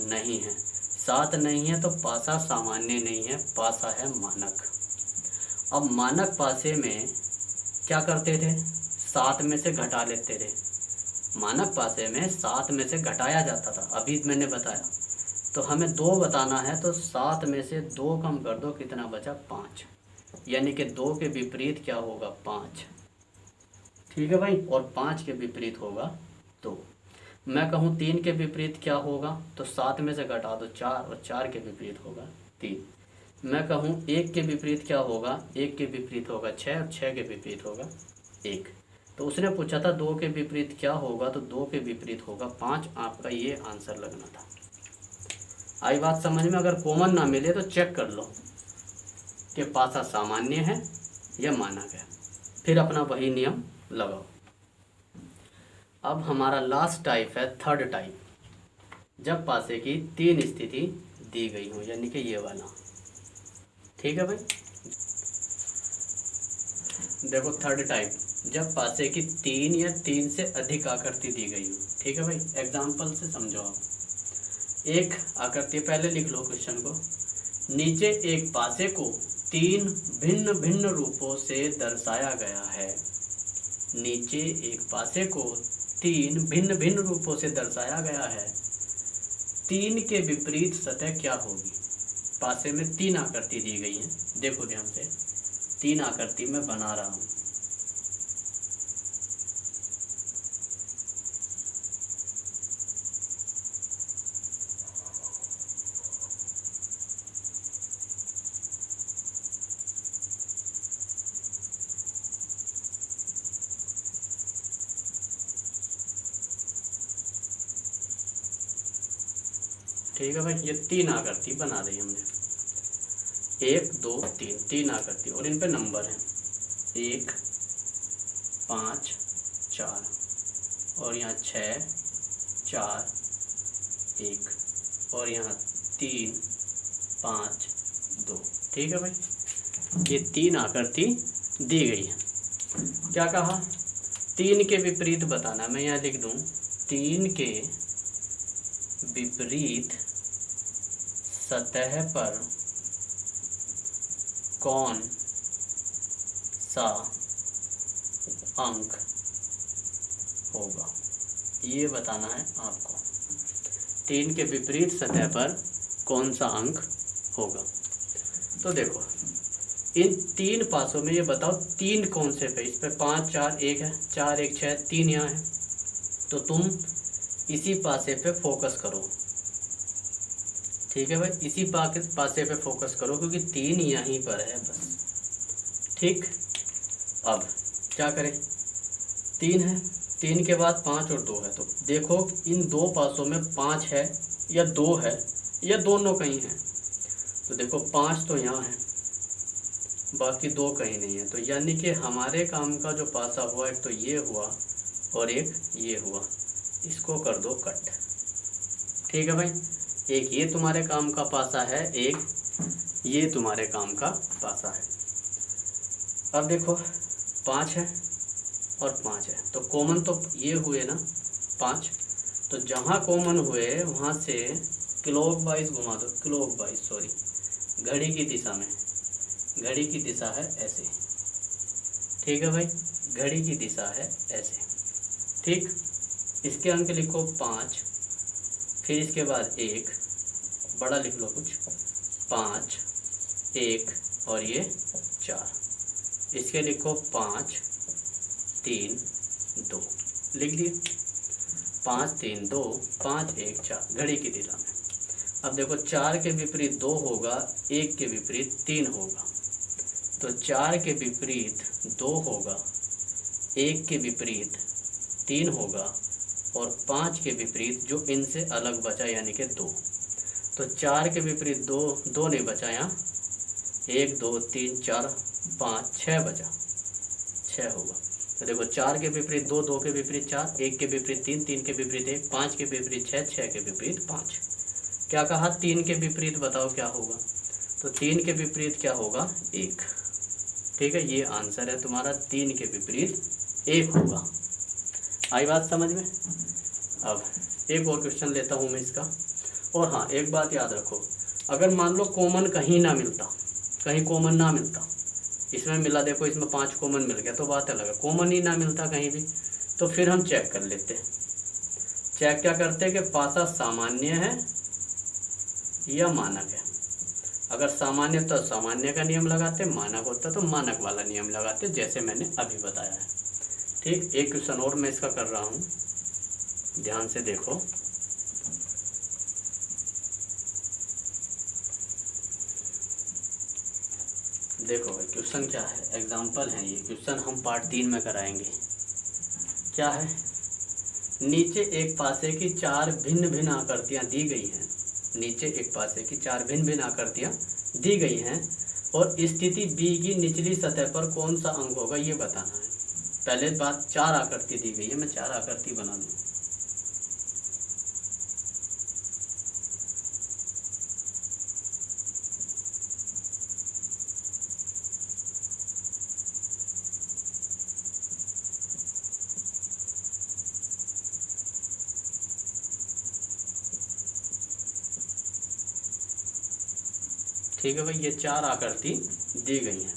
[SPEAKER 1] नहीं है, 7 नहीं है तो पासा सामान्य नहीं है, पासा है मानक। अब मानक पासे में क्या करते थे, 7 में से घटा लेते थे, मानक पासे में 7 में से घटाया जाता था, अभी मैंने बताया। तो हमें 2 बताना है, तो 7 में से 2 कम कर दो, कितना बचा 5, यानी कि 2 के विपरीत क्या होगा 5, ठीक है भाई, और 5 के विपरीत होगा 2। मैं कहूँ 3 के विपरीत क्या होगा, तो 7 में से घटा दो 4, और 4 के विपरीत होगा 3। मैं कहूँ 1 के विपरीत क्या होगा, 1 के विपरीत होगा 6, और 6 के विपरीत होगा 1। तो उसने पूछा था 2 के विपरीत क्या होगा, तो 2 के विपरीत होगा 5, आपका ये आंसर लगना था। आई बात समझ में? अगर कॉमन ना मिले तो चेक कर लो कि पासा सामान्य है या मानक है, फिर अपना वही नियम लगाओ। अब हमारा लास्ट टाइप है थर्ड टाइप, जब पासे की 3 स्थिति दी गई हो, यानी कि ये वाला, ठीक है भाई। देखो थर्ड टाइप, जब पासे की 3 या 3 से अधिक आकृति दी गई हो, ठीक है भाई। एग्जाम्पल से समझो आप, एक आकृति, पहले लिख लो क्वेश्चन को, नीचे एक पासे को 3 भिन्न भिन्न रूपों से दर्शाया गया है, नीचे एक पासे को 3 भिन्न भिन्न रूपों से दर्शाया गया है, 3 के विपरीत सतह क्या होगी। पासे में 3 आकृति दी गई है, देखो ध्यान से, 3 आकृति मैं बना रहा हूँ। ठीक है भाई, ये 3 आकृति बना दी हमने, 1 2 3, 3 आकृति, और इन पे नंबर है 1 5 4, और यहाँ 6 4 1, और यहाँ 3 5 2, ठीक है भाई। ये 3 आकृति दी गई है। क्या कहा, 3 के विपरीत बताना, मैं यहाँ लिख दूँ 3 के विपरीत सतह पर कौन सा अंक होगा, ये बताना है आपको। 3 के विपरीत सतह पर कौन सा अंक होगा। तो देखो इन 3 पासों में ये बताओ 3 कौन से पे, इस पे 5 4 1 है, 4 1 6, 3 यहाँ है, तो तुम इसी पासे पे फोकस करो, ठीक है भाई, इसी पासे पे फोकस करो, क्योंकि 3 यहीं पर है बस, ठीक। अब क्या करें, 3 है, 3 के बाद 5 और 2 है, तो देखो इन 2 पासों में 5 है या 2 है या दोनों कहीं हैं, तो देखो 5 तो यहाँ है, बाकी 2 कहीं नहीं है, तो यानी कि हमारे काम का जो पासा हुआ, एक तो ये हुआ और एक ये हुआ, इसको कर दो कट, ठीक है भाई। एक ये तुम्हारे काम का पासा है, एक ये तुम्हारे काम का पासा है। अब देखो 5 है और 5 है, तो कॉमन तो ये हुए ना 5, तो जहाँ कॉमन हुए वहाँ से क्लॉकवाइज घुमा दो, क्लॉकवाइज सॉरी, घड़ी की दिशा में, घड़ी की दिशा है ऐसे, ठीक है भाई, घड़ी की दिशा है ऐसे, ठीक। इसके अंक लिखो 5, फिर इसके बाद 1, बड़ा लिख लो कुछ, 5 1 और ये 4, इसके लिखो 5 3 2, लिख दिए 5 3 2 5 1 4, घड़ी की दिशा में। अब देखो 4 के विपरीत 2 होगा, 1 के विपरीत 3 होगा, तो 4 के विपरीत 2 होगा, 1 के विपरीत 3 होगा और 5 के विपरीत जो इनसे अलग बचा यानी कि 2, तो 4 के विपरीत 2, 2 नहीं बचा यहाँ, 1 2 3 4 5 6 बचा, 6 होगा। तो देखो 4 के विपरीत 2, 2 के विपरीत 4, 1 के विपरीत 3, 3 के विपरीत 1, 5 के विपरीत 6, 6 के विपरीत 5। क्या कहा? 3 के विपरीत बताओ क्या होगा? तो 3 के विपरीत क्या होगा? 1। ठीक है, ये आंसर है तुम्हारा, 3 के विपरीत 1 होगा। आई बात समझ में? अब एक और क्वेश्चन लेता हूँ मैं इसका। और हाँ, एक बात याद रखो, अगर मान लो कॉमन कहीं ना मिलता, कहीं कॉमन ना मिलता, इसमें मिला, देखो इसमें 5 कॉमन मिल गया तो बात अलग है, कॉमन ही ना मिलता कहीं भी, तो फिर हम चेक कर लेते हैं। चेक क्या करते हैं कि पासा सामान्य है या मानक है। अगर सामान्य तो सामान्य का नियम लगाते, मानक होता तो मानक वाला नियम लगाते, जैसे मैंने अभी बताया है। ठीक, एक क्वेश्चन और मैं इसका कर रहा हूँ, ध्यान से देखो। देखो भाई क्वेश्चन क्या है, एग्जाम्पल है ये क्वेश्चन, हम पार्ट 3 में कराएंगे। क्या है? नीचे एक पासे की 4 भिन्न भिन्न आकृतियाँ दी गई हैं। नीचे एक पासे की 4 भिन्न भिन्न आकृतियाँ दी गई हैं और स्थिति बी की निचली सतह पर कौन सा अंग होगा ये बताना है। पहले बात, 4 आकृति दी गई है, मैं 4 आकृति बना दूँ। ठीक है भाई, ये 4 आकृति दी गई हैं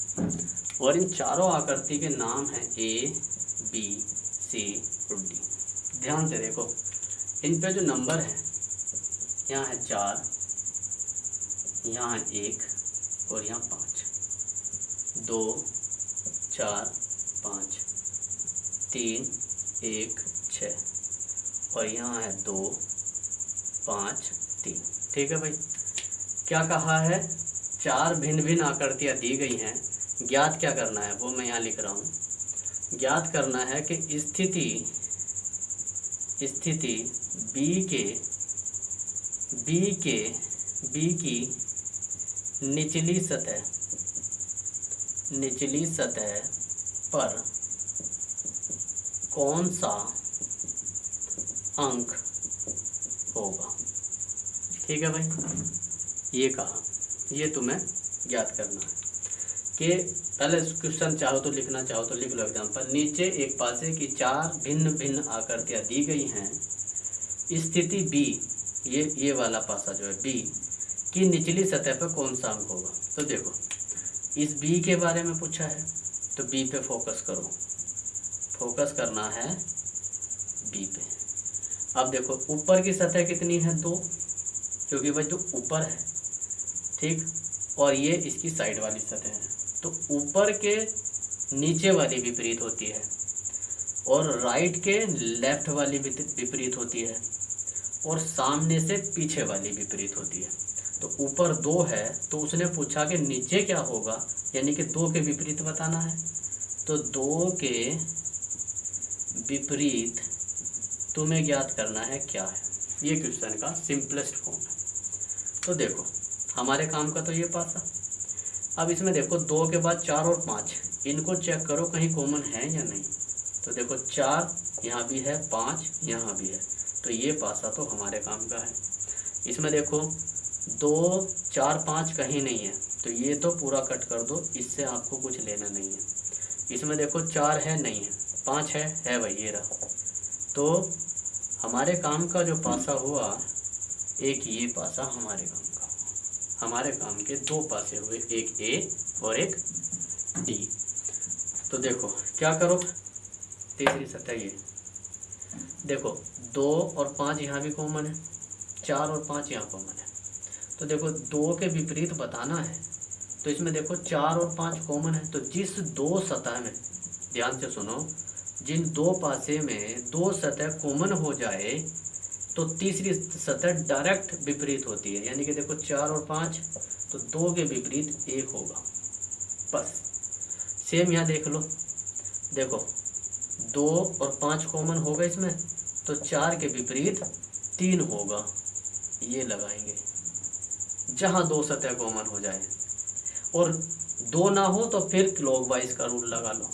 [SPEAKER 1] और इन चारों आकृति के नाम हैं A, B, C और D। ध्यान से देखो, इन पे जो नंबर है, यहाँ है 4, यहाँ है 1 और यहाँ 5, 2 4 5, 3 1 6 और यहाँ है 2 5 3। ठीक है भाई, क्या कहा है? 4 भिन्न भिन्न आकृतियाँ दी गई हैं, ज्ञात क्या करना है वो मैं यहाँ लिख रहा हूँ। ज्ञात करना है कि स्थिति B की निचली सतह पर कौन सा अंक होगा। ठीक है भाई, ये कहा, ये तुम्हें ज्ञात करना है कि पहले क्वेश्चन चाहो तो लिखना, चाहो तो लिख लो एग्जाम्पल। नीचे एक पासे की 4 भिन्न भिन्न आकृतियाँ दी गई हैं, स्थिति बी, ये वाला पासा जो है बी की निचली सतह पर कौन सा अंक होगा। तो देखो, इस बी के बारे में पूछा है तो बी पे फोकस करो, फोकस करना है बी पे। अब देखो ऊपर की सतह कितनी है? 2, क्योंकि भाई जो ऊपर है, ठीक, और ये इसकी साइड वाली सतह है, तो ऊपर के नीचे वाली विपरीत होती है और राइट के लेफ्ट वाली विपरीत होती है और सामने से पीछे वाली विपरीत होती है। तो ऊपर 2 है तो उसने पूछा कि नीचे क्या होगा, यानी कि 2 के विपरीत बताना है। तो 2 के विपरीत तुम्हें ज्ञात करना है क्या है। ये क्वेश्चन का सिंपलेस्ट फॉर्म है। तो देखो हमारे काम का तो ये पासा। अब इसमें देखो 2 के बाद 4 और 5, इनको चेक करो कहीं कॉमन है या नहीं। तो देखो 4 यहाँ भी है, 5 यहाँ भी है, तो ये पासा तो हमारे काम का है। इसमें देखो 2 4 5 कहीं नहीं है, तो ये तो पूरा कट कर दो, इससे आपको कुछ लेना नहीं है। इसमें देखो 4 है, नहीं है, 5 है भाई, ये रहा। तो हमारे काम का जो पासा हुआ, एक ये पासा हमारे काम का, हमारे काम के 2 पासे हुए, एक A और एक D। तो देखो क्या करो, तीसरी सतह ये देखो, 2 और 5 यहाँ भी कॉमन है, 4 और 5 यहाँ कॉमन है। तो देखो 2 के विपरीत बताना है, तो इसमें देखो 4 और 5 कॉमन है, तो जिस 2 सतह में, ध्यान से सुनो, जिन 2 पासे में 2 सतह कॉमन हो जाए तो तीसरी सतह डायरेक्ट विपरीत होती है। यानी कि देखो 4 और 5, तो 2 के विपरीत 1 होगा, बस। सेम यहाँ देख लो, देखो 2 और 5 कॉमन होगा इसमें, तो 4 के विपरीत 3 होगा, ये लगाएंगे जहाँ 2 सतह कॉमन हो जाए। और 2 ना हो तो फिर क्लॉकवाइज का रूल लगा लो,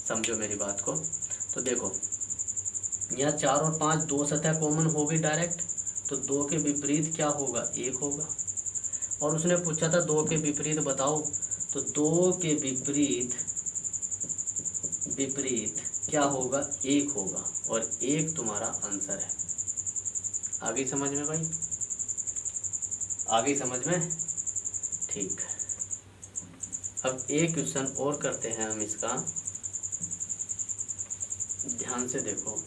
[SPEAKER 1] समझो मेरी बात को। तो देखो यहाँ 4 और 5 2 सतह कॉमन हो गई डायरेक्ट, तो 2 के विपरीत क्या होगा, 1 होगा। और उसने पूछा था 2 के विपरीत बताओ, तो 2 के विपरीत क्या होगा, 1 होगा, और 1 तुम्हारा आंसर है। आगे समझ में भाई, आगे समझ में, ठीक। अब एक क्वेश्चन और करते हैं हम इसका, ध्यान से देखो।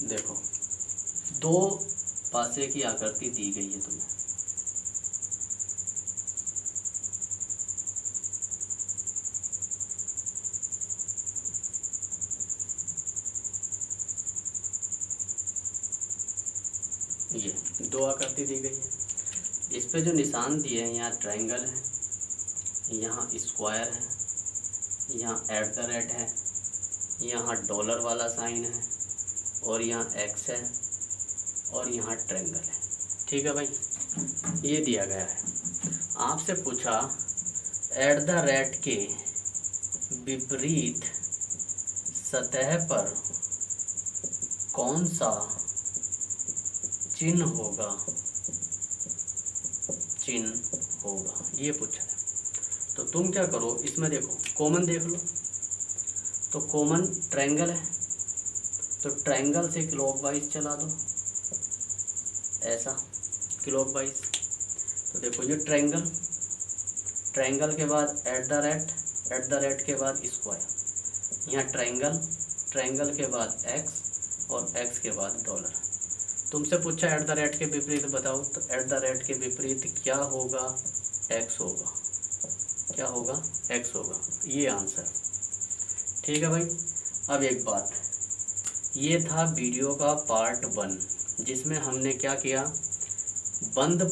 [SPEAKER 1] देखो 2 पासे की आकृति दी गई है तुम्हें, ये 2 आकृति दी गई है। इस पे जो निशान दिए हैं, यहाँ ट्रायंगल है, यहाँ स्क्वायर है, यहाँ @ है, यहाँ डॉलर वाला साइन है, और यहाँ x है, और यहाँ ट्रायंगल है। ठीक है भाई, ये दिया गया है। आपसे पूछा @ के विपरीत सतह पर कौन सा चिन्ह होगा, ये पूछा है। तो तुम क्या करो, इसमें देखो कॉमन देख लो, तो कॉमन ट्रायंगल है, तो ट्रायंगल से क्लॉकवाइज चला दो, ऐसा क्लॉकवाइज। तो देखो ये ट्रायंगल के बाद @ के बाद स्क्वायर, यहाँ ट्रायंगल के बाद x, और x के बाद डॉलर। तुमसे पूछा @ के विपरीत बताओ, तो @ के विपरीत क्या होगा, x होगा। क्या होगा, x होगा, ये आंसर। ठीक है भाई। अब एक बात, ये था वीडियो का पार्ट 1, जिसमें हमने क्या किया, बंद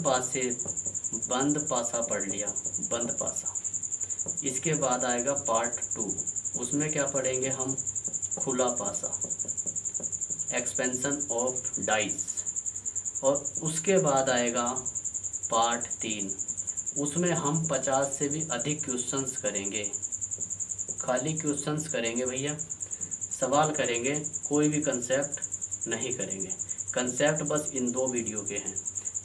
[SPEAKER 1] पासा पढ़ लिया, बंद पासा। इसके बाद आएगा पार्ट 2, उसमें क्या पढ़ेंगे हम, खुला पासा, एक्सपेंशन ऑफ डाइस। और उसके बाद आएगा पार्ट 3, उसमें हम 50 से भी अधिक क्वेश्चंस करेंगे, खाली क्वेश्चंस करेंगे भैया, सवाल करेंगे, कोई भी कंसेप्ट नहीं करेंगे। कंसेप्ट बस इन 2 वीडियो के हैं।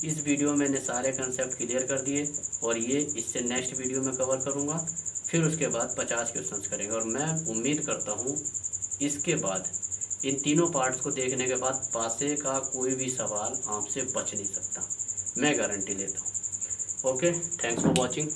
[SPEAKER 1] इस वीडियो में मैंने सारे कंसेप्ट क्लियर कर दिए, और ये इससे नेक्स्ट वीडियो में कवर करूँगा। फिर उसके बाद 50 क्वेश्चंस करेंगे, और मैं उम्मीद करता हूँ इसके बाद, इन तीनों पार्ट्स को देखने के बाद, पासे का कोई भी सवाल आपसे बच नहीं सकता, मैं गारंटी लेता हूँ। Okay, thanks for watching.